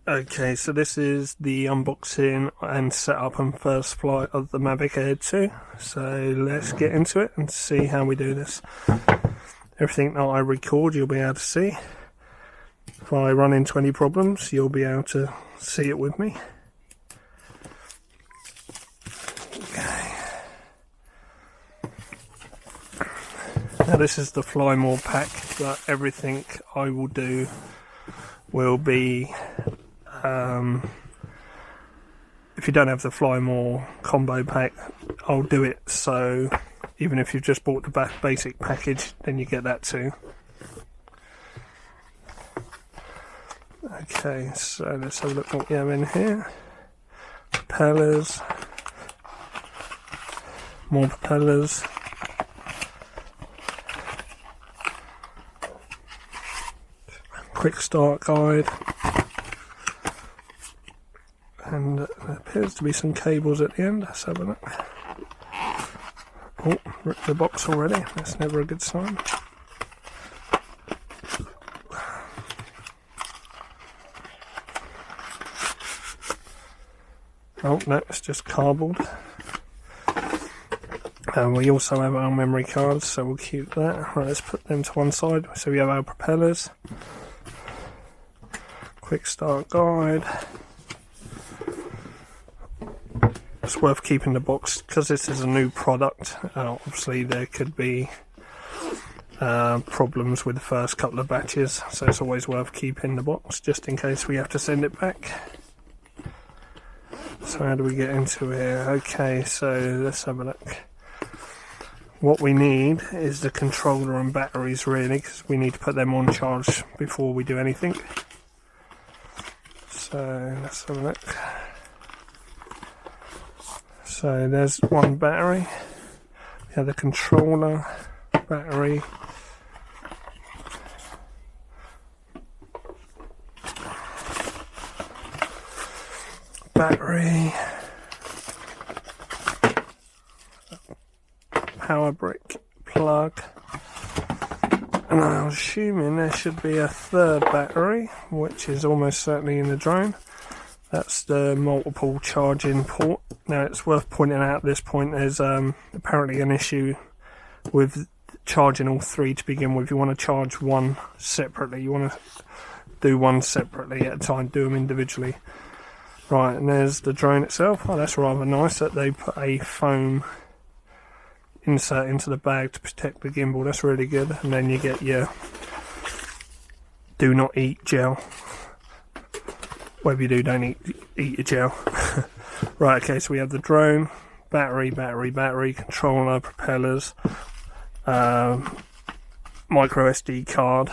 Okay, so this is the unboxing and setup and first flight of the Mavic Air 2. So let's get into it and see how we do this. Everything that I record you'll be able to see. If I run into any problems you'll be able to see it with me. Okay. Now this is the Fly More pack, but everything I will do will be if you don't have the Fly More combo pack, I'll do it so even if you've just bought the basic package, then you get that too. Okay, so let's have a look what we have in here. Propellers, more propellers, quick start guide, and there appears to be some cables at the end. Let's have a look. Oh, ripped the box already. That's never a good sign. Oh no, it's just cardboard. And we also have our memory cards, so we'll keep that. Right, let's put them to one side. So we have our propellers, quick start guide. It's worth keeping the box because this is a new product. Obviously there could be problems with the first couple of batches, so it's always worth keeping the box just in case we have to send it back. So how do we get into here? Okay, so let's have a look. What we need is the controller and batteries really, because we need to put them on charge before we do anything. So let's have a look. So there's one battery. We have the controller, battery, power brick, plug, and I'm assuming there should be a third battery, which is almost certainly in the drone. That's the multiple charging port. Now it's worth pointing out at this point there's apparently an issue with charging all three to begin with. You want to charge one separately. You want to do one separately at a time, do them individually. Right, and there's the drone itself. Oh, that's rather nice that they put a foam insert into the bag to protect the gimbal. That's really good. And then you get your do not eat gel. Whatever you do, don't eat your gel. Right, okay, so we have the drone, battery, controller, propellers, micro SD card.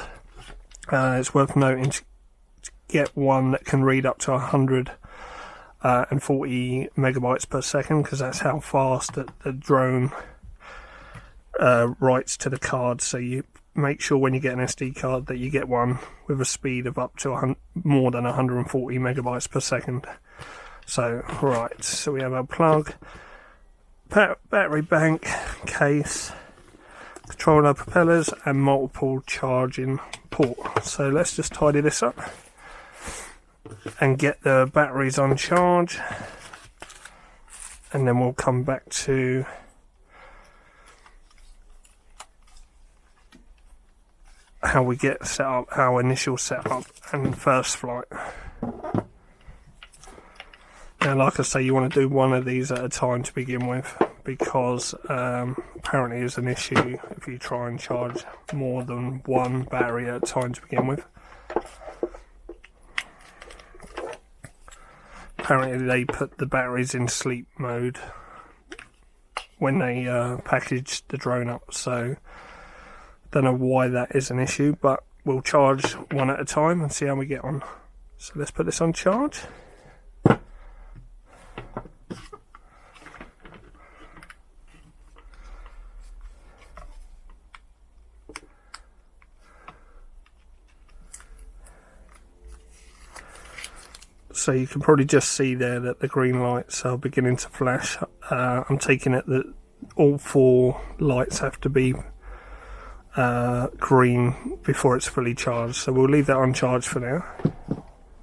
It's worth noting to get one that can read up to 140 megabytes per second, because that's how fast the drone writes to the card. So you make sure when you get an SD card that you get one with a speed of up to more than 140 megabytes per second. So right, so we have our plug, battery bank, case, controller, propellers, and multiple charging port. So let's just tidy this up and get the batteries on charge, and then we'll come back to how we get set up, our initial setup and first flight. Now, like I say, you want to do one of these at a time to begin with, because apparently there's an issue if you try and charge more than one battery at a time to begin with. Apparently they put the batteries in sleep mode when they packaged the drone up, so don't know why that is an issue, but we'll charge one at a time and see how we get on. So let's put this on charge. So you can probably just see there that the green lights are beginning to flash. I'm taking it that all four lights have to be green before it's fully charged, so we'll leave that on charge for now.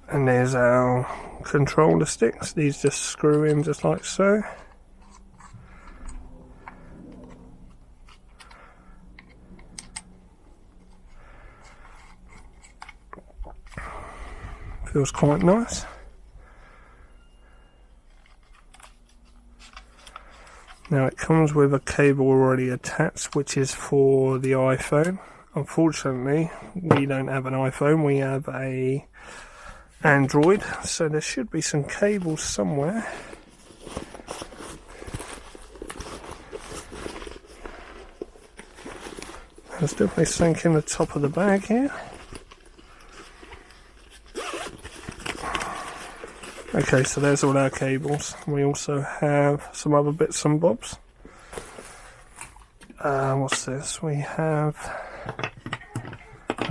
And there's our controller sticks. These just screw in just like so. Feels quite nice. Now it comes with a cable already attached, which is for the iPhone. Unfortunately, we don't have an iPhone, we have a Android, so there should be some cables somewhere. There's definitely something in the top of the bag here. Okay, so there's all our cables. We also have some other bits and bobs. What's this? We have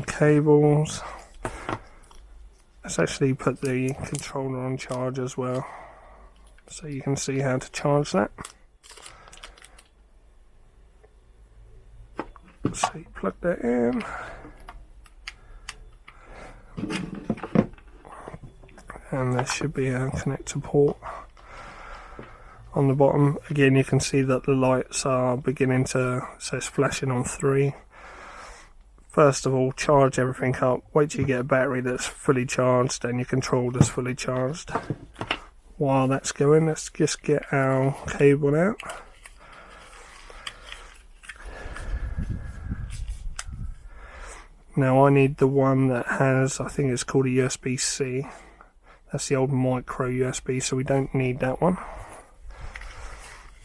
cables. Let's actually put the controller on charge as well, so you can see how to charge that. So you plug that in. And there should be a connector port on the bottom. Again, you can see that the lights are beginning to, so it's flashing on 3. First of all, charge everything up. Wait till you get a battery that's fully charged and your controller's fully charged. While that's going, let's just get our cable out. Now I need the one that has, I think it's called a USB-C. That's the old micro USB, so we don't need that one.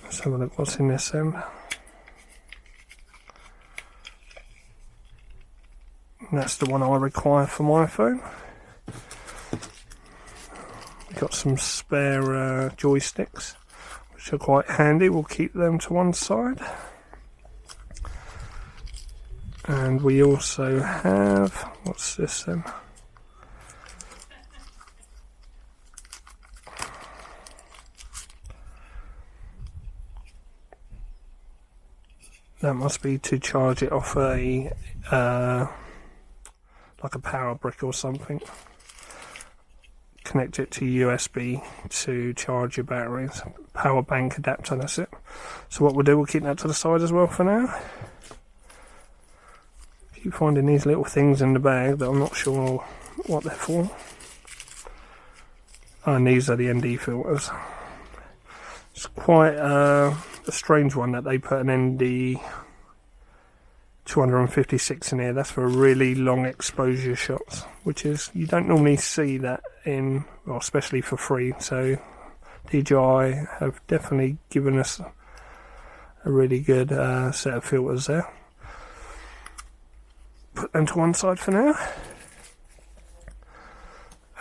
Let's have a look what's in this end. And that's the one I require for my phone. We've got some spare joysticks, which are quite handy. We'll keep them to one side. And we also have, what's this then? That must be to charge it off a like a power brick or something. Connect it to USB to charge your batteries. Power bank adapter, that's it. So what we'll do, we'll keep that to the side as well for now. Keep finding these little things in the bag that I'm not sure what they're for. And these are the ND filters. It's quite a strange one that they put an ND 256 in here. That's for really long exposure shots, which is, you don't normally see that in, well, especially for free. So DJi have definitely given us a really good set of filters there. Put them to one side for now.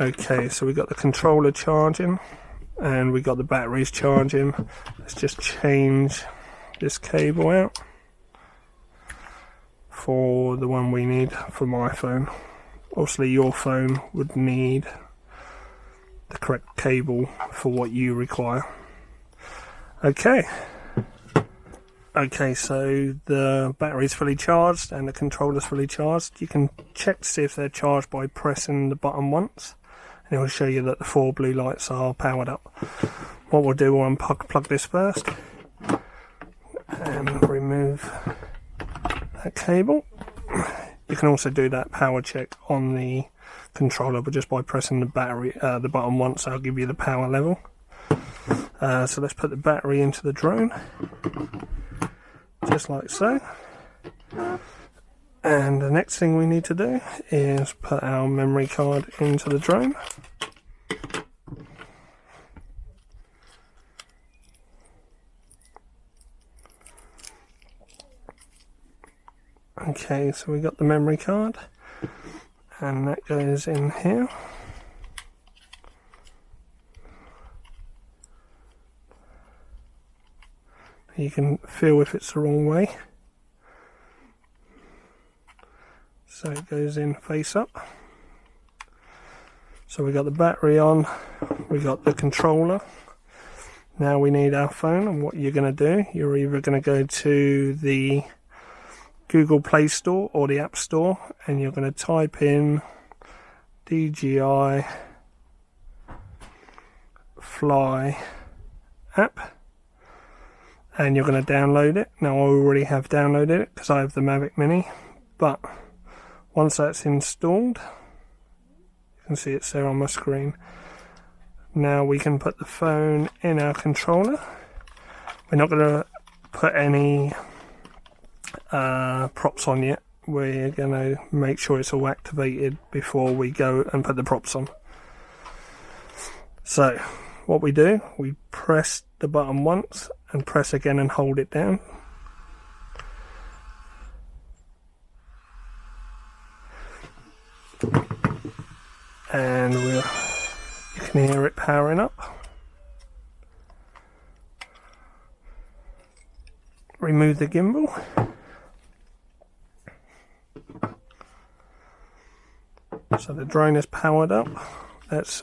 Okay, so we got the controller charging and we got the batteries charging. Let's just change this cable out for the one we need for my phone. Obviously your phone would need the correct cable for what you require. Okay, so the battery's fully charged and the controller's fully charged. You can check to see if they're charged by pressing the button once, and it will show you that the 4 blue lights are powered up. What we'll do, we'll unplug this first and remove that cable. You can also do that power check on the controller, but just by pressing the button once, that'll give you the power level. So let's put the battery into the drone, just like so. And the next thing we need to do is put our memory card into the drone. Okay, so we got the memory card, and that goes in here. You can feel if it's the wrong way. So it goes in face up. So we got the battery on, we got the controller. Now we need our phone, and what you're going to do, you're either going to go to the Google Play Store or the App Store, and you're going to type in DJi Fly app, and you're going to download it. Now I already have downloaded it because I have the Mavic Mini, but once that's installed, you can see it's there on my screen. Now we can put the phone in our controller. We're not going to put any props on yet. We're going to make sure it's all activated before we go and put the props on. So what we do, we press the button once and press again and hold it down. And you can hear it powering up. Remove the gimbal. So the drone is powered up. Let's,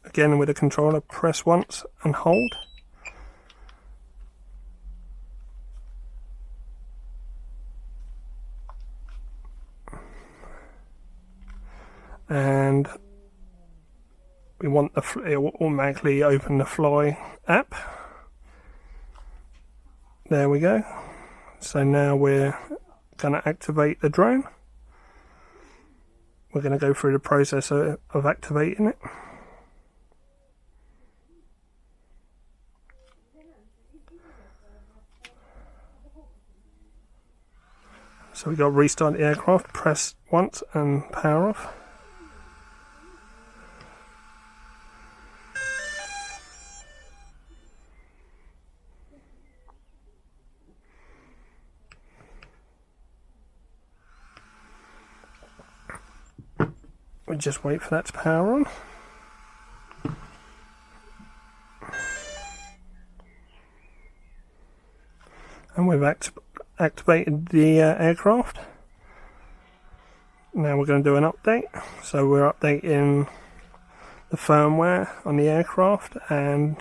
again with the controller, press once and hold. And we want it will automatically open the Fly app. There we go. So now we're going to activate the drone. We're going to go through the process of activating it. So we've got to restart the aircraft, press once and power off. We just wait for that to power on. And we've activated the aircraft. Now we're going to do an update. So we're updating the firmware on the aircraft, and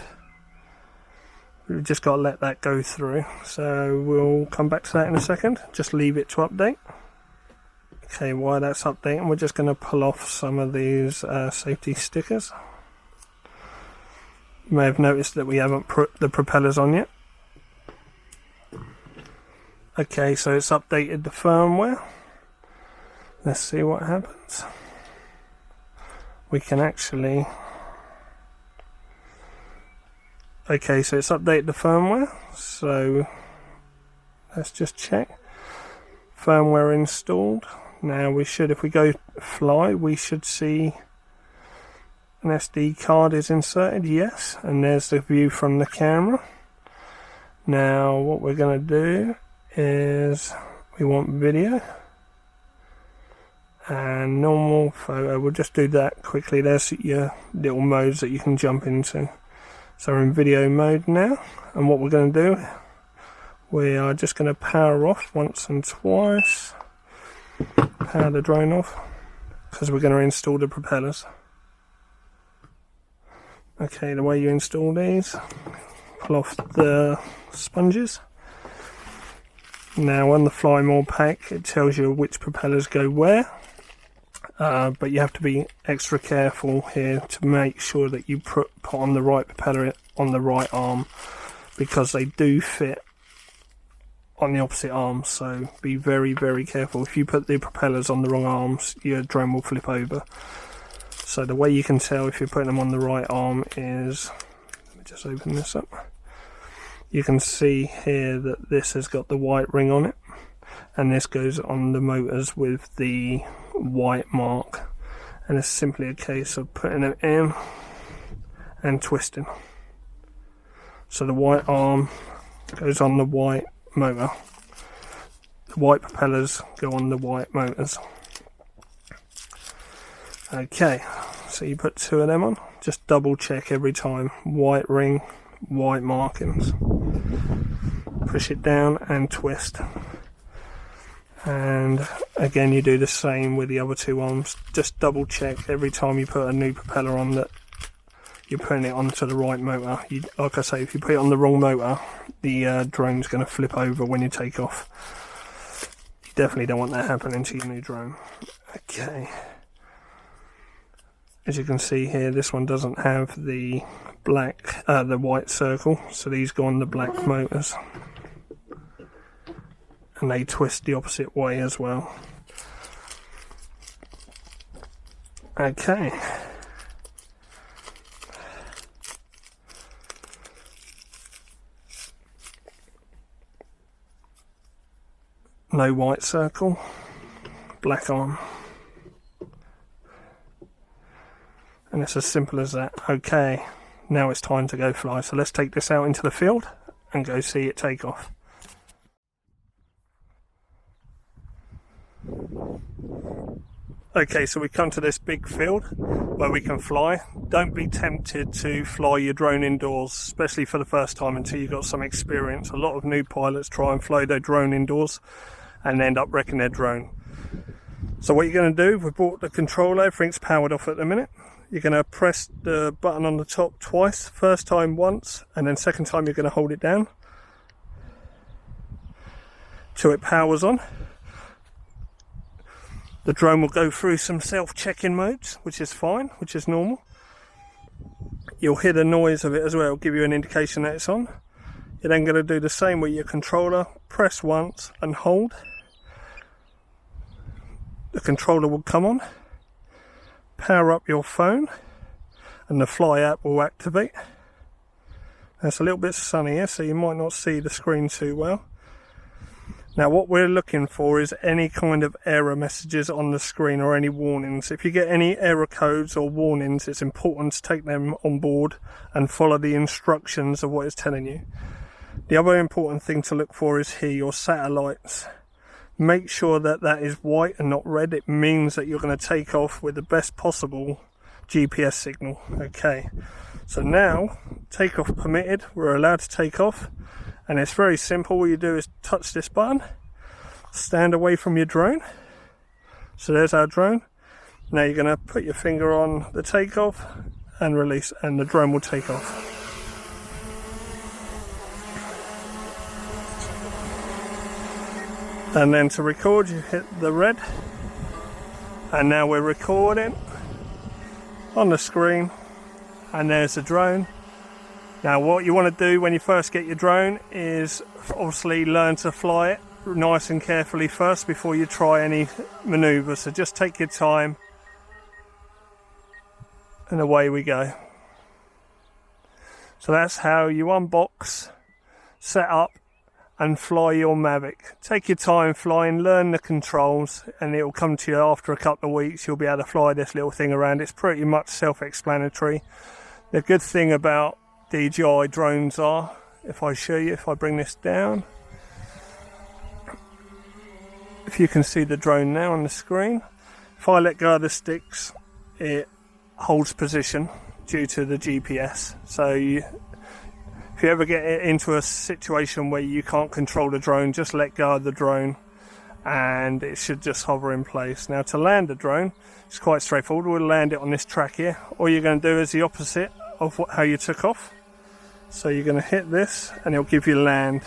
we've just got to let that go through. So we'll come back to that in a second. Just leave it to update. Okay, while that's updating, we're just going to pull off some of these safety stickers. You may have noticed that we haven't put the propellers on yet. Okay, so it's updated the firmware. Let's see what happens. We can actually... Okay, so it's updated the firmware. So let's just check. Firmware installed. Now we should, if we go fly, we should see an SD card is inserted, yes, and there's the view from the camera. Now what we're going to do is we want video and normal photo. We'll just do that quickly. There's your little modes that you can jump into. So we're in video mode now, and what we're going to do, we are just going to power off once and twice. Power the drone off because we're going to install the propellers. Okay, the way you install these, pull off the sponges. Now on the Fly More pack it tells you which propellers go where, but you have to be extra careful here to make sure that you put on the right propeller on the right arm, because they do fit on the opposite arm, so be very, very careful. If you put the propellers on the wrong arms, your drone will flip over. So the way you can tell if you're putting them on the right arm is, let me just open this up. You can see here that this has got the white ring on it, and this goes on the motors with the white mark, and it's simply a case of putting it in and twisting. So the white arm goes on the white motor, the white propellers go on the white motors. Okay, so you put two of them on, just double check every time, white ring, white markings, push it down and twist, and again you do the same with the other two arms. Just double check every time you put a new propeller on that you're putting it onto the right motor. Like I say, if you put it on the wrong motor, the drone's going to flip over when you take off. You definitely don't want that happening to your new drone. Okay. As you can see here, this one doesn't have the black, the white circle, so these go on the black motors, and they twist the opposite way as well. Okay. No white circle, black arm. And it's as simple as that. Okay, now it's time to go fly. So let's take this out into the field and go see it take off. Okay, so we come to this big field where we can fly. Don't be tempted to fly your drone indoors, especially for the first time, until you've got some experience. A lot of new pilots try and fly their drone indoors and end up wrecking their drone. So what you're going to do, we brought the controller, everything's powered off at the minute. You're going to press the button on the top twice, first time once, and then second time you're going to hold it down till it powers on. The drone will go through some self-checking modes, which is fine, which is normal. You'll hear the noise of it as well, it'll give you an indication that it's on. You're then going to do the same with your controller, press once and hold. The controller will come on, power up your phone, and the Fly app will activate. Now it's a little bit sunny here, so you might not see the screen too well. Now what we're looking for is any kind of error messages on the screen or any warnings. If you get any error codes or warnings, it's important to take them on board and follow the instructions of what it's telling you. The other important thing to look for is here, your satellites. Make sure that that is white and not red. It means that you're going to take off with the best possible GPS signal. Okay, so now takeoff permitted, we're allowed to take off. And it's very simple. All you do is touch this button, stand away from your drone. So there's our drone. Now you're going to put your finger on the takeoff and release, and the drone will take off. And then to record, you hit the red. And now we're recording on the screen. And there's the drone. Now what you want to do when you first get your drone is obviously learn to fly it nice and carefully first before you try any manoeuvre. So just take your time and away we go. So that's how you unbox, set up and fly your Mavic. Take your time flying, learn the controls, and it will come to you after a couple of weeks. You'll be able to fly this little thing around. It's pretty much self-explanatory. The good thing about DJi drones are, if I show you, if I bring this down, if you can see the drone now on the screen, if I let go of the sticks, it holds position due to the GPS. So if you ever get into a situation where you can't control the drone, just let go of the drone and it should just hover in place. Now to land the drone, it's quite straightforward. We'll land it on this track here. All you're going to do is the opposite of how you took off. So you're going to hit this and it'll give you land.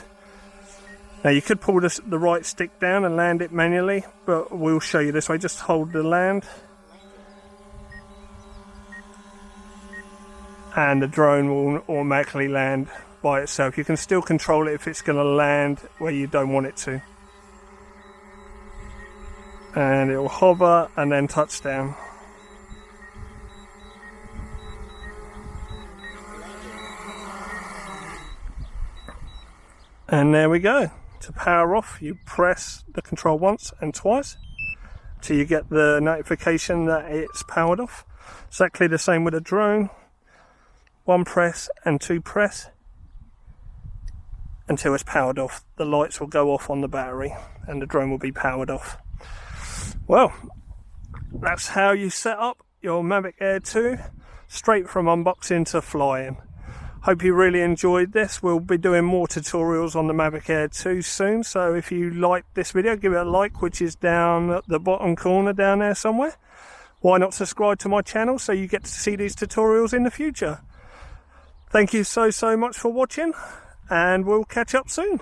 Now you could pull the right stick down and land it manually, but we'll show you this way. Just hold the land and the drone will automatically land by itself. You can still control it if it's going to land where you don't want it to. And it will hover and then touch down. And there we go. To power off, you press the control once and twice till you get the notification that it's powered off. Exactly the same with a drone. One press and two press until it's powered off. The lights will go off on the battery and the drone will be powered off. Well, that's how you set up your Mavic Air 2 straight from unboxing to flying. Hope you really enjoyed this. We'll be doing more tutorials on the Mavic Air 2 soon, so if you liked this video, give it a like, which is down at the bottom corner down there somewhere. Why not subscribe to my channel so you get to see these tutorials in the future. Thank you so much for watching, and we'll catch up soon.